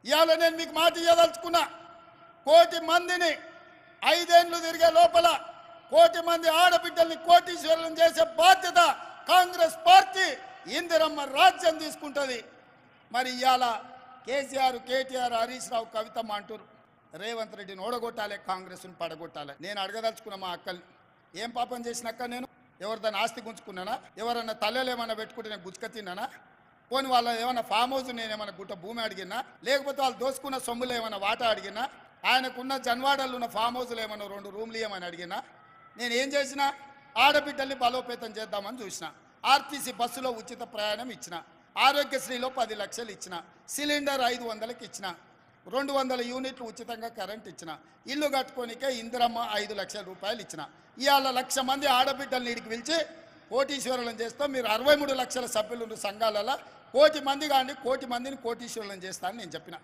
ఇవాళ నేను మీకు మాట ఇవ్వదలుచుకున్నా, కోటి మందిని 5 ఏళ్ళు తిరిగే లోపల కోటి మంది ఆడబిడ్డల్ని కోటీశ్వరులను చేసే బాధ్యత కాంగ్రెస్ పార్టీ ఇందిరమ్మ రాజ్యం తీసుకుంటుంది. మరి ఇవాళ కేసీఆర్, కేటీఆర్, హరీష్ రావు, కవితమ్మ అంటారు రేవంత్ రెడ్డిని ఓడగొట్టాలి, కాంగ్రెస్ను పడగొట్టాలి. నేను అడగదలుచుకున్న మా అక్కల్ని, ఏం పాపం చేసినాక నేను ఎవరిదాన్ని ఆస్తి గుంజుకున్నానా? ఎవరన్నా తల్లెలు ఏమన్నా పెట్టుకుంటే నేను గుచ్చుక తిన్నానా? పోనీ వాళ్ళ ఏమన్నా ఫామ్ హౌస్ నేనేమన్నా గుట్ట భూమి అడిగినా? లేకపోతే వాళ్ళు దోసుకున్న సొమ్ములు ఏమన్నా వాటా అడిగినా? ఆయనకున్న జన్వాడల్లో ఉన్న ఫామ్ హౌస్లో ఏమన్నా 2 రూమ్లు ఏమని అడిగినా? నేను ఏం చేసినా? ఆడబిడ్డల్ని బలోపేతం చేద్దామని చూసిన. ఆర్టీసీ బస్సులో ఉచిత ప్రయాణం ఇచ్చిన, ఆరోగ్యశ్రీలో 10 లక్షలు ఇచ్చిన, సిలిండర్ 500కి ఇచ్చిన, 200 యూనిట్లు ఉచితంగా కరెంట్ ఇచ్చిన, ఇల్లు కట్టుకోనికే ఇందిరమ్మ 5 లక్షల రూపాయలు ఇచ్చిన. ఇవాళ 1,00,000 మంది ఆడబిడ్డల్ని ఇడికి పిలిచి కోటీశ్వరులను చేస్తాం, మీరు 63 లక్షల సభ్యులు సంఘాలలో 1,00,000 మంది కానీ 1,00,000 మందిని కోటీశ్వరులను చేస్తానని నేను చెప్పిన.